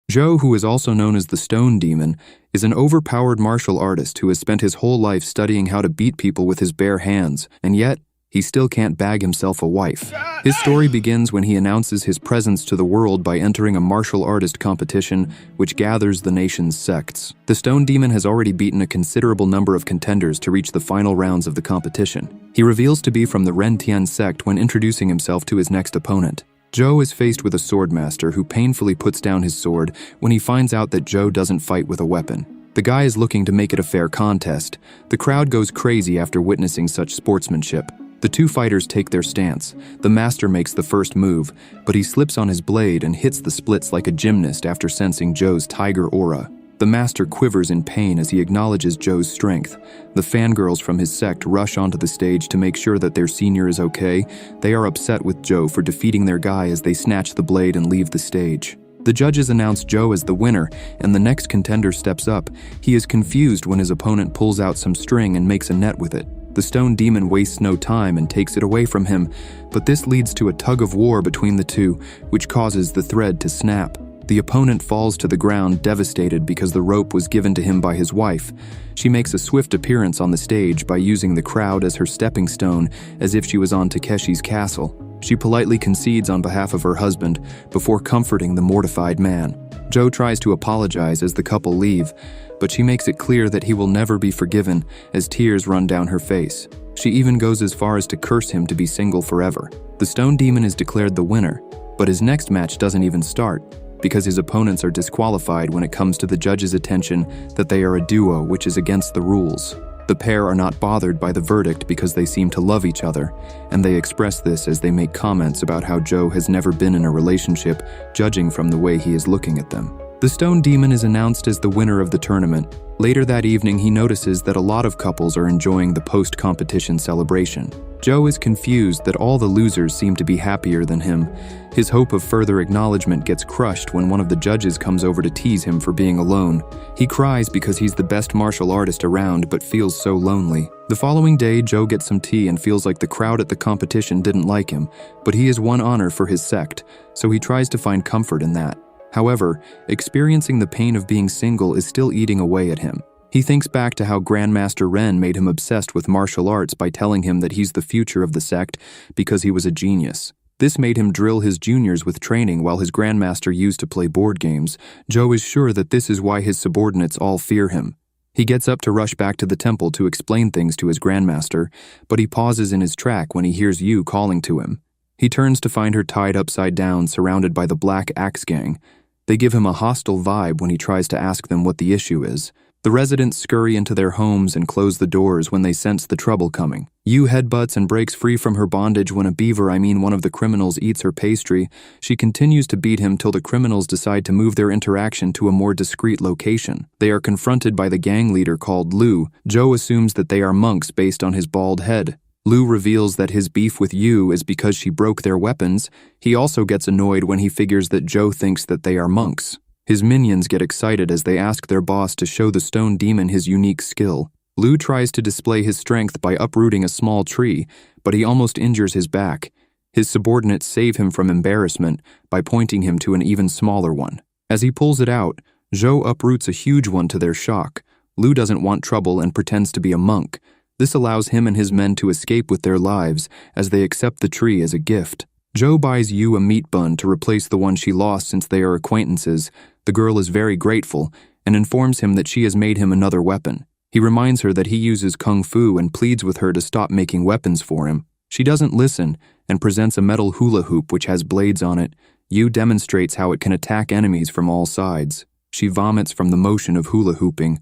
Zhou, who is also known as the Stone Demon, is an overpowered martial artist who has spent his whole life studying how to beat people with his bare hands, and yet, he still can't bag himself a wife. His story begins when he announces his presence to the world by entering a martial artist competition which gathers the nation's sects. The Stone Demon has already beaten a considerable number of contenders to reach the final rounds of the competition. He reveals to be from the Ren Tian sect when introducing himself to his next opponent. Zhou is faced with a swordmaster who painfully puts down his sword when he finds out that Zhou doesn't fight with a weapon. The guy is looking to make it a fair contest. The crowd goes crazy after witnessing such sportsmanship. The two fighters take their stance. The master makes the first move, but he slips on his blade and hits the splits like a gymnast after sensing Zhou's tiger aura. The master quivers in pain as he acknowledges Zhou's strength. The fangirls from his sect rush onto the stage to make sure that their senior is okay. They are upset with Zhou for defeating their guy as they snatch the blade and leave the stage. The judges announce Zhou as the winner, and the next contender steps up. He is confused when his opponent pulls out some string and makes a net with it. The Stone Demon wastes no time and takes it away from him, but this leads to a tug of war between the two, which causes the thread to snap. The opponent falls to the ground devastated because the rope was given to him by his wife. She makes a swift appearance on the stage by using the crowd as her stepping stone, as if she was on Takeshi's castle. She politely concedes on behalf of her husband before comforting the mortified man. Zhou tries to apologize as the couple leave, but she makes it clear that he will never be forgiven as tears run down her face. She even goes as far as to curse him to be single forever. The Stone Demon is declared the winner, but his next match doesn't even start, because his opponents are disqualified when it comes to the judge's attention that they are a duo, which is against the rules. The pair are not bothered by the verdict because they seem to love each other, and they express this as they make comments about how Zhou has never been in a relationship, judging from the way he is looking at them. The Stone Demon is announced as the winner of the tournament. Later that evening, he notices that a lot of couples are enjoying the post-competition celebration. Zhou is confused that all the losers seem to be happier than him. His hope of further acknowledgement gets crushed when one of the judges comes over to tease him for being alone. He cries because he's the best martial artist around but feels so lonely. The following day, Zhou gets some tea and feels like the crowd at the competition didn't like him, but he has won honor for his sect, so he tries to find comfort in that. However, experiencing the pain of being single is still eating away at him. He thinks back to how Grandmaster Ren made him obsessed with martial arts by telling him that he's the future of the sect because he was a genius. This made him drill his juniors with training while his Grandmaster used to play board games. Zhou is sure that this is why his subordinates all fear him. He gets up to rush back to the temple to explain things to his Grandmaster, but he pauses in his track when he hears Yu calling to him. He turns to find her tied upside down, surrounded by the Black Axe Gang. They give him a hostile vibe when he tries to ask them what the issue is. The residents scurry into their homes and close the doors when they sense the trouble coming. Yu headbutts and breaks free from her bondage when one of the criminals eats her pastry. She continues to beat him till the criminals decide to move their interaction to a more discreet location. They are confronted by the gang leader called Lu. Zhou assumes that they are monks based on his bald head. Lu reveals that his beef with Yu is because she broke their weapons. He also gets annoyed when he figures that Zhou thinks that they are monks. His minions get excited as they ask their boss to show the Stone Demon his unique skill. Lu tries to display his strength by uprooting a small tree, but he almost injures his back. His subordinates save him from embarrassment by pointing him to an even smaller one. As he pulls it out, Zhou uproots a huge one to their shock. Lu doesn't want trouble and pretends to be a monk. This allows him and his men to escape with their lives as they accept the tree as a gift. Zhou buys Yu a meat bun to replace the one she lost since they are acquaintances. The girl is very grateful and informs him that she has made him another weapon. He reminds her that he uses kung fu and pleads with her to stop making weapons for him. She doesn't listen and presents a metal hula hoop which has blades on it. Yu demonstrates how it can attack enemies from all sides. She vomits from the motion of hula hooping.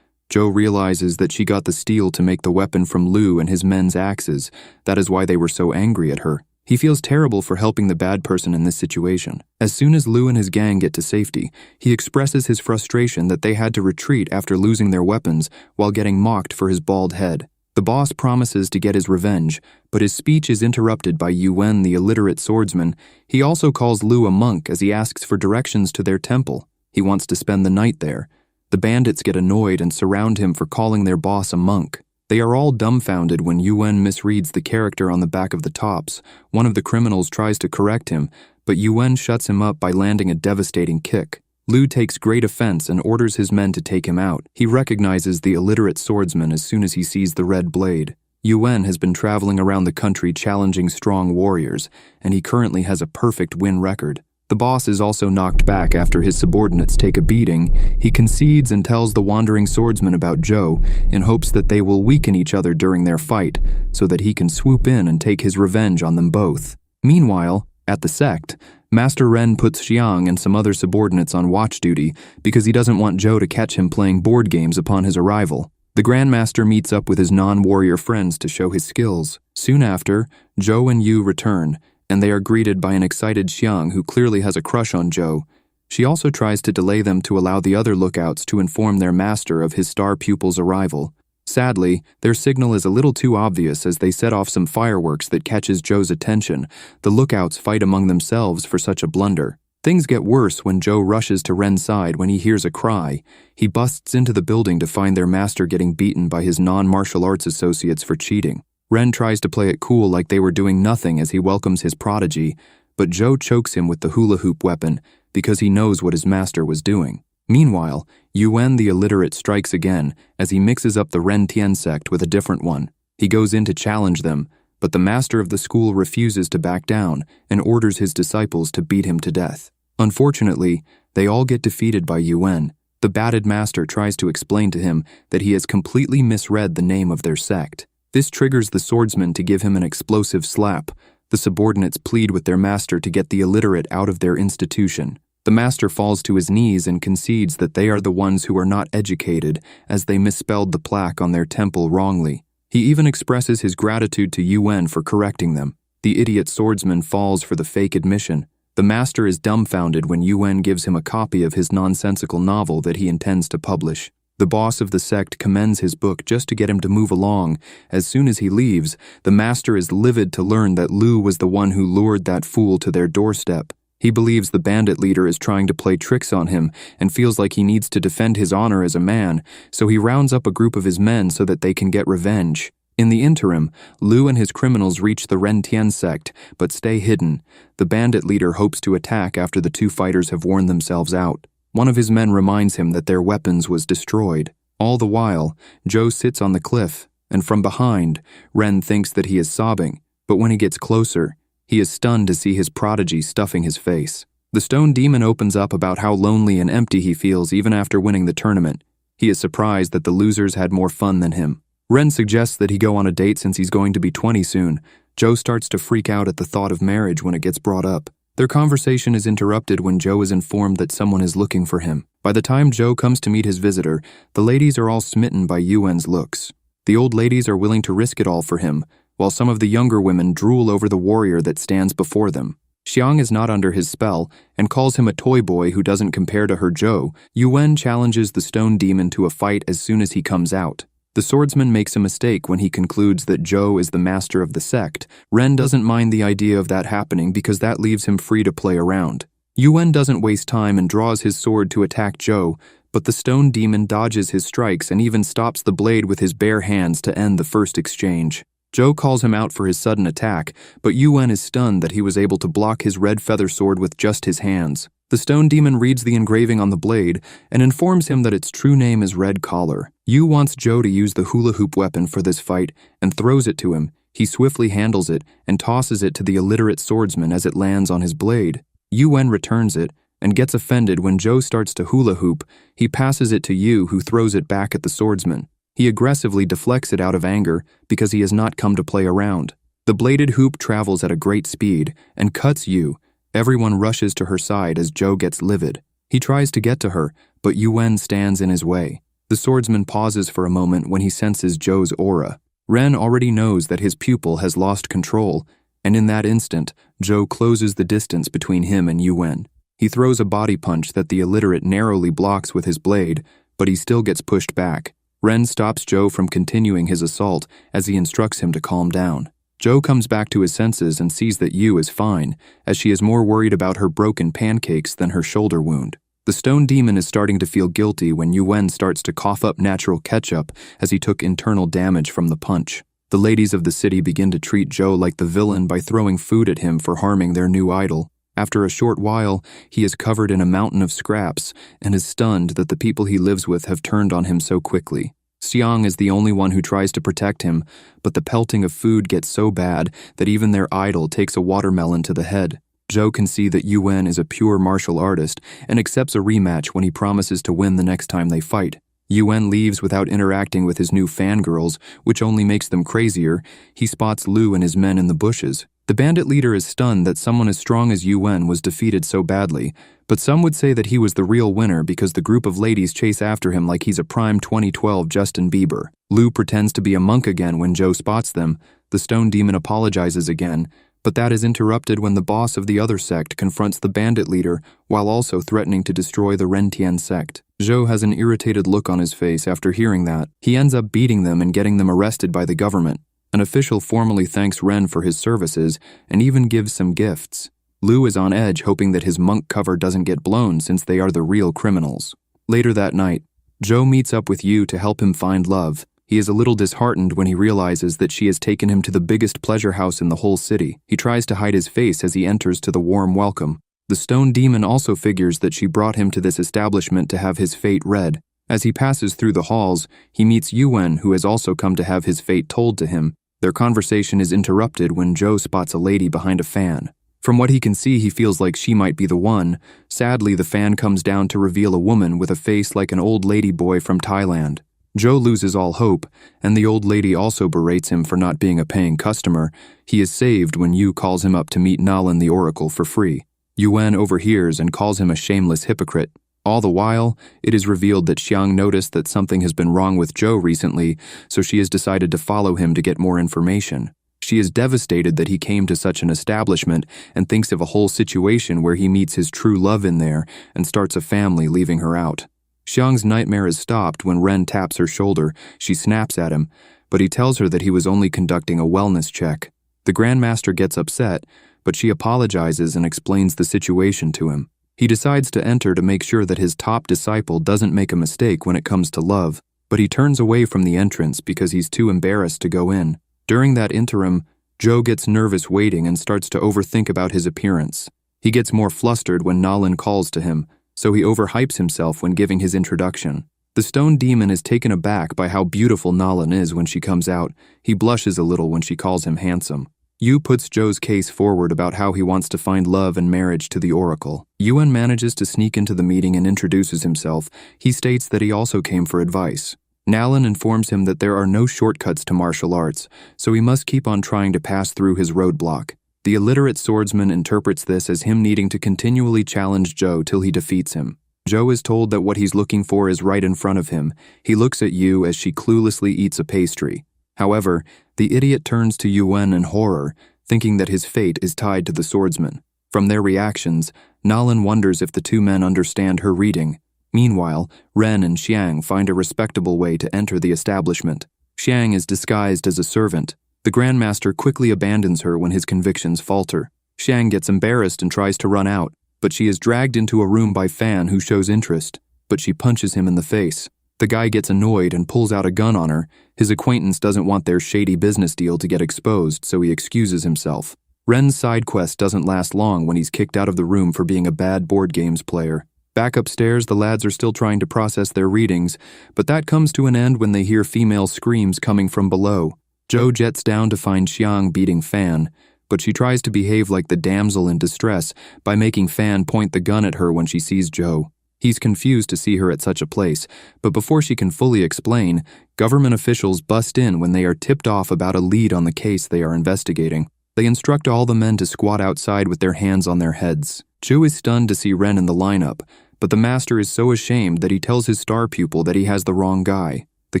Zhou realizes that she got the steel to make the weapon from Lu and his men's axes. That is why they were so angry at her. He feels terrible for helping the bad person in this situation. As soon as Lu and his gang get to safety, he expresses his frustration that they had to retreat after losing their weapons while getting mocked for his bald head. The boss promises to get his revenge, but his speech is interrupted by Yuan, the illiterate swordsman. He also calls Lu a monk as he asks for directions to their temple. He wants to spend the night there. The bandits get annoyed and surround him for calling their boss a monk. They are all dumbfounded when Yuan misreads the character on the back of the tops. One of the criminals tries to correct him, but Yuan shuts him up by landing a devastating kick. Lu takes great offense and orders his men to take him out. He recognizes the illiterate swordsman as soon as he sees the red blade. Yuan has been traveling around the country challenging strong warriors, and he currently has a perfect win record. The boss is also knocked back after his subordinates take a beating. He concedes and tells the wandering swordsman about Zhou in hopes that they will weaken each other during their fight so that he can swoop in and take his revenge on them both. Meanwhile, at the sect, Master Ren puts Xiang and some other subordinates on watch duty because he doesn't want Zhou to catch him playing board games upon his arrival. The Grandmaster meets up with his non-warrior friends to show his skills. Soon after, Zhou and Yu return, and they are greeted by an excited Xiang who clearly has a crush on Zhou. She also tries to delay them to allow the other lookouts to inform their master of his star pupil's arrival. Sadly, their signal is a little too obvious as they set off some fireworks that catches Zhou's attention. The lookouts fight among themselves for such a blunder. Things get worse when Zhou rushes to Ren's side when he hears a cry. He busts into the building to find their master getting beaten by his non-martial arts associates for cheating. Ren tries to play it cool like they were doing nothing as he welcomes his prodigy, but Zhou chokes him with the hula hoop weapon because he knows what his master was doing. Meanwhile, Yuan the illiterate strikes again as he mixes up the Ren Tian sect with a different one. He goes in to challenge them, but the master of the school refuses to back down and orders his disciples to beat him to death. Unfortunately, they all get defeated by Yuan. The batted master tries to explain to him that he has completely misread the name of their sect. This triggers the swordsman to give him an explosive slap. The subordinates plead with their master to get the illiterate out of their institution. The master falls to his knees and concedes that they are the ones who are not educated, as they misspelled the plaque on their temple wrongly. He even expresses his gratitude to Yuan for correcting them. The idiot swordsman falls for the fake admission. The master is dumbfounded when Yuan gives him a copy of his nonsensical novel that he intends to publish. The boss of the sect commends his book just to get him to move along. As soon as he leaves, the master is livid to learn that Lu was the one who lured that fool to their doorstep. He believes the bandit leader is trying to play tricks on him and feels like he needs to defend his honor as a man, so he rounds up a group of his men so that they can get revenge. In the interim, Lu and his criminals reach the Ren Tian sect, but stay hidden. The bandit leader hopes to attack after the two fighters have worn themselves out. One of his men reminds him that their weapons was destroyed. All the while, Zhou sits on the cliff, and from behind, Ren thinks that he is sobbing, but when he gets closer, he is stunned to see his prodigy stuffing his face. The stone demon opens up about how lonely and empty he feels even after winning the tournament. He is surprised that the losers had more fun than him. Ren suggests that he go on a date since he's going to be 20 soon. Zhou starts to freak out at the thought of marriage when it gets brought up. Their conversation is interrupted when Zhou is informed that someone is looking for him. By the time Zhou comes to meet his visitor, the ladies are all smitten by Yuan's looks. The old ladies are willing to risk it all for him, while some of the younger women drool over the warrior that stands before them. Xiang is not under his spell and calls him a toy boy who doesn't compare to her Zhou. Yuan challenges the stone demon to a fight as soon as he comes out. The swordsman makes a mistake when he concludes that Zhou is the master of the sect. Ren doesn't mind the idea of that happening because that leaves him free to play around. Yuan doesn't waste time and draws his sword to attack Zhou, but the stone demon dodges his strikes and even stops the blade with his bare hands to end the first exchange. Zhou calls him out for his sudden attack, but Yuan is stunned that he was able to block his red feather sword with just his hands. The stone demon reads the engraving on the blade and informs him that its true name is Red Collar. Yu wants Zhou to use the hula hoop weapon for this fight and throws it to him. He swiftly handles it and tosses it to the illiterate swordsman as it lands on his blade. Yuan returns it and gets offended when Zhou starts to hula hoop. He passes it to Yu, who throws it back at the swordsman. He aggressively deflects it out of anger because he has not come to play around. The bladed hoop travels at a great speed and cuts Yu. Everyone rushes to her side as Zhou gets livid. He tries to get to her, but Yuan stands in his way. The swordsman pauses for a moment when he senses Zhou's aura. Ren already knows that his pupil has lost control, and in that instant, Zhou closes the distance between him and Yuan. He throws a body punch that the illiterate narrowly blocks with his blade, but he still gets pushed back. Ren stops Zhou from continuing his assault as he instructs him to calm down. Zhou comes back to his senses and sees that Yu is fine, as she is more worried about her broken pancakes than her shoulder wound. The stone demon is starting to feel guilty when Yuan starts to cough up natural ketchup as he took internal damage from the punch. The ladies of the city begin to treat Zhou like the villain by throwing food at him for harming their new idol. After a short while, he is covered in a mountain of scraps and is stunned that the people he lives with have turned on him so quickly. Xiang is the only one who tries to protect him, but the pelting of food gets so bad that even their idol takes a watermelon to the head. Zhou can see that Yuan is a pure martial artist and accepts a rematch when he promises to win the next time they fight. Yuan leaves without interacting with his new fangirls, which only makes them crazier. He spots Lu and his men in the bushes. The bandit leader is stunned that someone as strong as Yuan was defeated so badly, but some would say that he was the real winner because the group of ladies chase after him like he's a prime 2012 Justin Bieber. Lu pretends to be a monk again when Zhou spots them. The stone demon apologizes again, but that is interrupted when the boss of the other sect confronts the bandit leader while also threatening to destroy the Rentian sect. Zhou has an irritated look on his face after hearing that. He ends up beating them and getting them arrested by the government. An official formally thanks Ren for his services and even gives some gifts. Lu is on edge, hoping that his monk cover doesn't get blown since they are the real criminals. Later that night, Zhou meets up with Yu to help him find love. He is a little disheartened when he realizes that she has taken him to the biggest pleasure house in the whole city. He tries to hide his face as he enters to the warm welcome. The stone demon also figures that she brought him to this establishment to have his fate read. As he passes through the halls, he meets Yuan, who has also come to have his fate told to him. Their conversation is interrupted when Zhou spots a lady behind a fan. From what he can see, he feels like she might be the one. Sadly, the fan comes down to reveal a woman with a face like an old lady boy from Thailand. Zhou loses all hope, and the old lady also berates him for not being a paying customer. He is saved when Yu calls him up to meet Nalan the Oracle for free. Yuan overhears and calls him a shameless hypocrite. All the while, it is revealed that Xiang noticed that something has been wrong with Zhou recently, so she has decided to follow him to get more information. She is devastated that he came to such an establishment and thinks of a whole situation where he meets his true love in there and starts a family, leaving her out. Xiang's nightmare is stopped when Ren taps her shoulder. She snaps at him, but he tells her that he was only conducting a wellness check. The Grandmaster gets upset, but she apologizes and explains the situation to him. He decides to enter to make sure that his top disciple doesn't make a mistake when it comes to love, but he turns away from the entrance because he's too embarrassed to go in. During that interim, Zhou gets nervous waiting and starts to overthink about his appearance. He gets more flustered when Nalan calls to him, so he overhypes himself when giving his introduction. The stone demon is taken aback by how beautiful Nalan is when she comes out. He blushes a little when she calls him handsome. Yu puts Zhou's case forward about how he wants to find love and marriage to the Oracle. Yuan manages to sneak into the meeting and introduces himself. He states that he also came for advice. Nalan informs him that there are no shortcuts to martial arts, so he must keep on trying to pass through his roadblock. The illiterate swordsman interprets this as him needing to continually challenge Zhou till he defeats him. Zhou is told that what he's looking for is right in front of him. He looks at Yu as she cluelessly eats a pastry. However, the idiot turns to Yuan in horror, thinking that his fate is tied to the swordsman. From their reactions, Nalan wonders if the two men understand her reading. Meanwhile, Ren and Xiang find a respectable way to enter the establishment. Xiang is disguised as a servant. The Grandmaster quickly abandons her when his convictions falter. Xiang gets embarrassed and tries to run out, but she is dragged into a room by Fan, who shows interest, but she punches him in the face. The guy gets annoyed and pulls out a gun on her. His acquaintance doesn't want their shady business deal to get exposed, so he excuses himself. Ren's side quest doesn't last long when he's kicked out of the room for being a bad board games player. Back upstairs, the lads are still trying to process their readings, but that comes to an end when they hear female screams coming from below. Zhou jets down to find Xiang beating Fan, but she tries to behave like the damsel in distress by making Fan point the gun at her when she sees Zhou. He's confused to see her at such a place, but before she can fully explain, government officials bust in when they are tipped off about a lead on the case they are investigating. They instruct all the men to squat outside with their hands on their heads. Zhu is stunned to see Ren in the lineup, but the master is so ashamed that he tells his star pupil that he has the wrong guy. The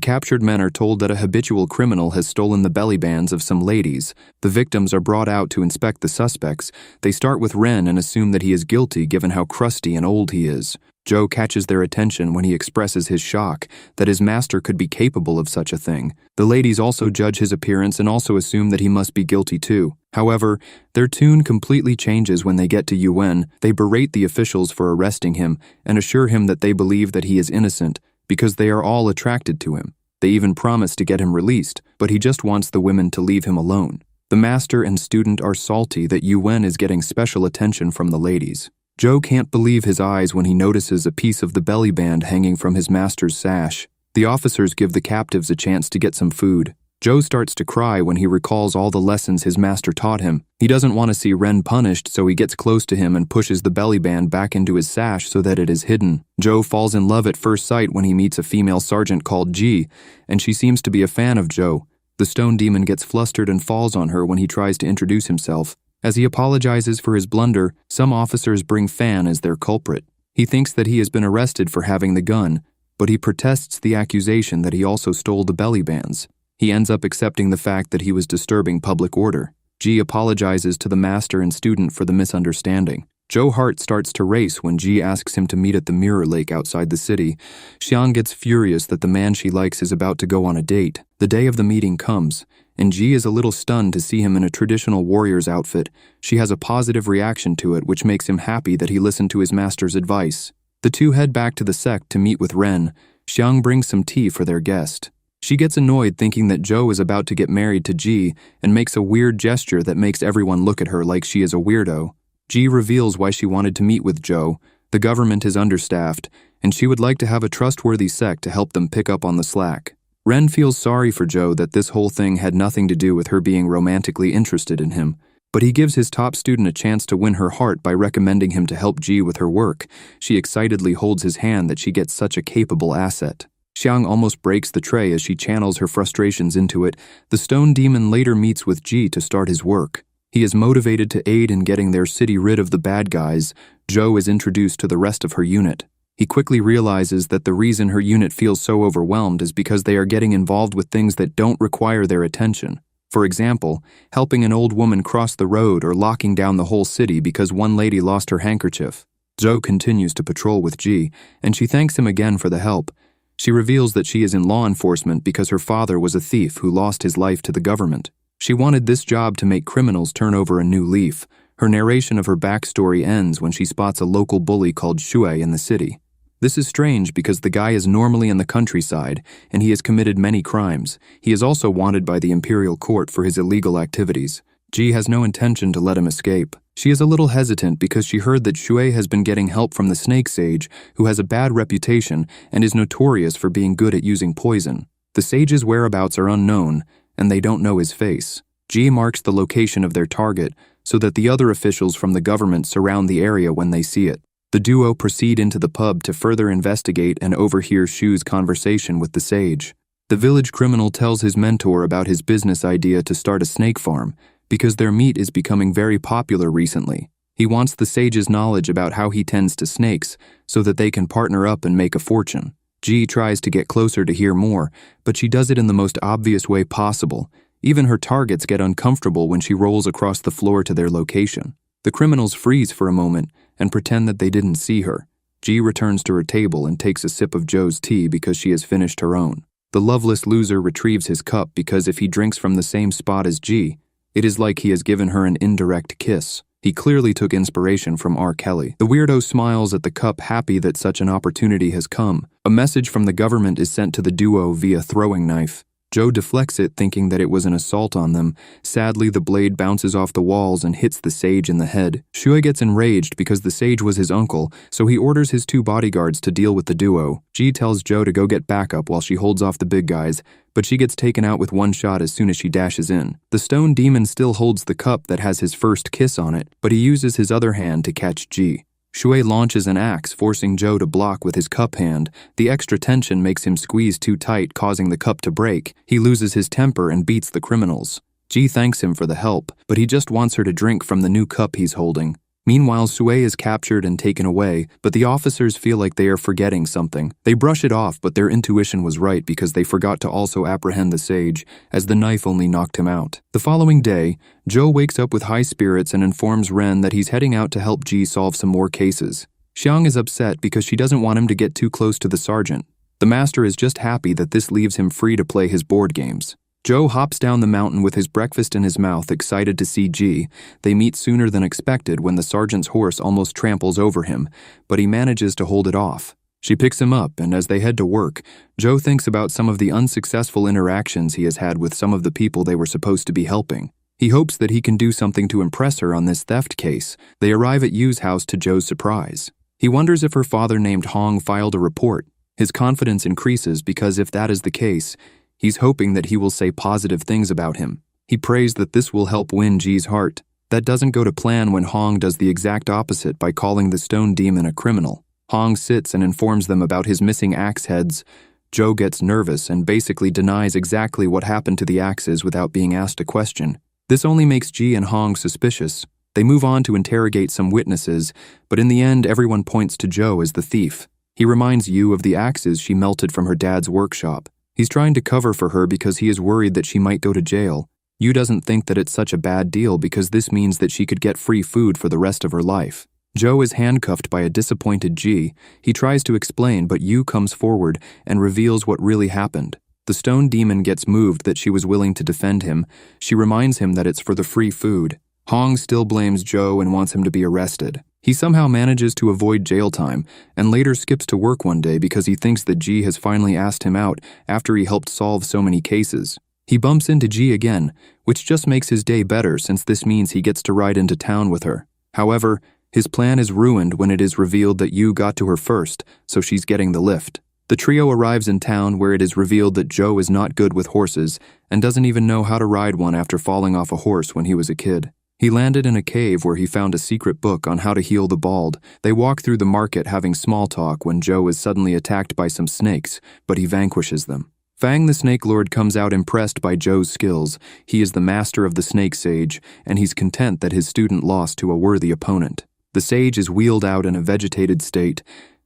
captured men are told that a habitual criminal has stolen the belly bands of some ladies. The victims are brought out to inspect the suspects. They start with Ren and assume that he is guilty given how crusty and old he is. Zhou catches their attention when he expresses his shock that his master could be capable of such a thing. The ladies also judge his appearance and also assume that he must be guilty too. However, their tune completely changes when they get to Yuan. They berate the officials for arresting him and assure him that they believe that he is innocent because they are all attracted to him. They even promise to get him released, but he just wants the women to leave him alone. The master and student are salty that Yuen is getting special attention from the ladies. Joe can't believe his eyes when he notices a piece of the belly band hanging from his master's sash. The officers give the captives a chance to get some food. Joe starts to cry when he recalls all the lessons his master taught him. He doesn't want to see Ren punished, so he gets close to him and pushes the belly band back into his sash so that it is hidden. Joe falls in love at first sight when he meets a female sergeant called G, and she seems to be a fan of Joe. The stone demon gets flustered and falls on her when he tries to introduce himself. As he apologizes for his blunder, some officers bring Fan as their culprit. He thinks that he has been arrested for having the gun, but he protests the accusation that he also stole the belly bands. He ends up accepting the fact that he was disturbing public order. G apologizes to the master and student for the misunderstanding. Joe's heart starts to race when G asks him to meet at the mirror lake outside the city. Xiang gets furious that the man she likes is about to go on a date. The day of the meeting comes, and G is a little stunned to see him in a traditional warrior's outfit. She has a positive reaction to it, which makes him happy that he listened to his master's advice. The two head back to the sect to meet with Ren. Xiang brings some tea for their guest. She gets annoyed thinking that Joe is about to get married to G and makes a weird gesture that makes everyone look at her like she is a weirdo. G reveals why she wanted to meet with Joe. The government is understaffed, and she would like to have a trustworthy sect to help them pick up on the slack. Ren feels sorry for Joe that this whole thing had nothing to do with her being romantically interested in him, but he gives his top student a chance to win her heart by recommending him to help G with her work. She excitedly holds his hand that she gets such a capable asset. Xiang almost breaks the tray as she channels her frustrations into it. The stone demon later meets with Ji to start his work. He is motivated to aid in getting their city rid of the bad guys. Zhou is introduced to the rest of her unit. He quickly realizes that the reason her unit feels so overwhelmed is because they are getting involved with things that don't require their attention. For example, helping an old woman cross the road or locking down the whole city because one lady lost her handkerchief. Zhou continues to patrol with Ji, and she thanks him again for the help. She reveals that she is in law enforcement because her father was a thief who lost his life to the government. She wanted this job to make criminals turn over a new leaf. Her narration of her backstory ends when she spots a local bully called Shui in the city. This is strange because the guy is normally in the countryside, and he has committed many crimes. He is also wanted by the imperial court for his illegal activities. Ji has no intention to let him escape. She is a little hesitant because she heard that Shui has been getting help from the snake sage, who has a bad reputation and is notorious for being good at using poison. The sage's whereabouts are unknown, and they don't know his face. Ji marks the location of their target so that the other officials from the government surround the area when they see it. The duo proceed into the pub to further investigate and overhear Shu's conversation with the sage. The village criminal tells his mentor about his business idea to start a snake farm, because their meat is becoming very popular recently. He wants the sage's knowledge about how he tends to snakes so that they can partner up and make a fortune. Ji tries to get closer to hear more, but she does it in the most obvious way possible. Even her targets get uncomfortable when she rolls across the floor to their location. The criminals freeze for a moment and pretend that they didn't see her. Ji returns to her table and takes a sip of Joe's tea because she has finished her own. The loveless loser retrieves his cup because if he drinks from the same spot as Ji, it is like he has given her an indirect kiss. He clearly took inspiration from R. Kelly. The weirdo smiles at the cup, happy that such an opportunity has come. A message from the government is sent to the duo via throwing knife. Joe deflects it, thinking that it was an assault on them. Sadly, the blade bounces off the walls and hits the sage in the head. Shui gets enraged because the sage was his uncle, so he orders his two bodyguards to deal with the duo. Ji tells Joe to go get backup while she holds off the big guys, but she gets taken out with one shot as soon as she dashes in. The stone demon still holds the cup that has his first kiss on it, but he uses his other hand to catch Ji. Shui launches an axe, forcing Joe to block with his cup hand. The extra tension makes him squeeze too tight, causing the cup to break. He loses his temper and beats the criminals. Ji thanks him for the help, but he just wants her to drink from the new cup he's holding. Meanwhile, Sui is captured and taken away, but the officers feel like they are forgetting something. They brush it off, but their intuition was right because they forgot to also apprehend the sage, as the knife only knocked him out. The following day, Joe wakes up with high spirits and informs Ren that he's heading out to help Ji solve some more cases. Xiang is upset because she doesn't want him to get too close to the sergeant. The master is just happy that this leaves him free to play his board games. Joe hops down the mountain with his breakfast in his mouth, excited to see Ji. They meet sooner than expected when the sergeant's horse almost tramples over him, but he manages to hold it off. She picks him up, and as they head to work, Joe thinks about some of the unsuccessful interactions he has had with some of the people they were supposed to be helping. He hopes that he can do something to impress her on this theft case. They arrive at Yu's house to Joe's surprise. He wonders if her father named Hong filed a report. His confidence increases because if that is the case, he's hoping that he will say positive things about him. He prays that this will help win Ji's heart. That doesn't go to plan when Hong does the exact opposite by calling the stone demon a criminal. Hong sits and informs them about his missing axe heads. Joe gets nervous and basically denies exactly what happened to the axes without being asked a question. This only makes Ji and Hong suspicious. They move on to interrogate some witnesses, but in the end everyone points to Joe as the thief. He reminds Yu of the axes she melted from her dad's workshop. He's trying to cover for her because he is worried that she might go to jail. Yu doesn't think that it's such a bad deal because this means that she could get free food for the rest of her life. Joe is handcuffed by a disappointed Ji. He tries to explain, but Yu comes forward and reveals what really happened. The stone demon gets moved that she was willing to defend him. She reminds him that it's for the free food. Hong still blames Joe and wants him to be arrested. He somehow manages to avoid jail time and later skips to work one day because he thinks that Ji has finally asked him out after he helped solve so many cases. He bumps into Ji again, which just makes his day better since this means he gets to ride into town with her. However, his plan is ruined when it is revealed that Yu got to her first, so she's getting the lift. The trio arrives in town where it is revealed that Joe is not good with horses and doesn't even know how to ride one after falling off a horse when he was a kid. He landed in a cave where he found a secret book on how to heal the bald. They walk through the market having small talk when Joe is suddenly attacked by some snakes, but he vanquishes them. Fang the Snake Lord comes out impressed by Joe's skills. He is the master of the Snake Sage, and he's content that his student lost to a worthy opponent. The sage is wheeled out in a vegetated state.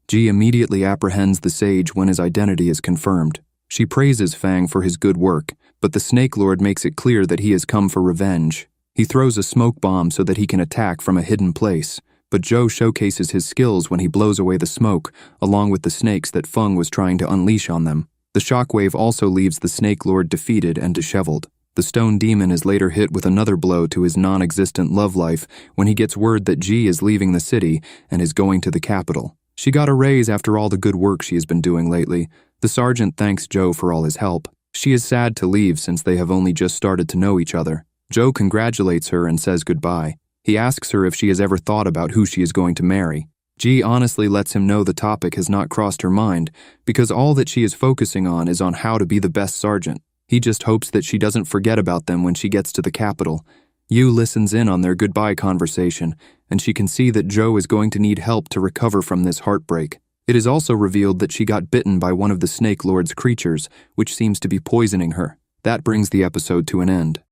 Ji immediately apprehends the sage when his identity is confirmed. She praises Fang for his good work, but the Snake Lord makes it clear that he has come for revenge. He throws a smoke bomb so that he can attack from a hidden place, but Joe showcases his skills when he blows away the smoke, along with the snakes that Feng was trying to unleash on them. The shockwave also leaves the Snake Lord defeated and disheveled. The stone demon is later hit with another blow to his non-existent love life when he gets word that Ji is leaving the city and is going to the capital. She got a raise after all the good work she has been doing lately. The sergeant thanks Joe for all his help. She is sad to leave since they have only just started to know each other. Joe congratulates her and says goodbye. He asks her if she has ever thought about who she is going to marry. Ji honestly lets him know the topic has not crossed her mind because all that she is focusing on is on how to be the best sergeant. He just hopes that she doesn't forget about them when she gets to the capital. Yu listens in on their goodbye conversation, and she can see that Joe is going to need help to recover from this heartbreak. It is also revealed that she got bitten by one of the Snake Lord's creatures, which seems to be poisoning her. That brings the episode to an end.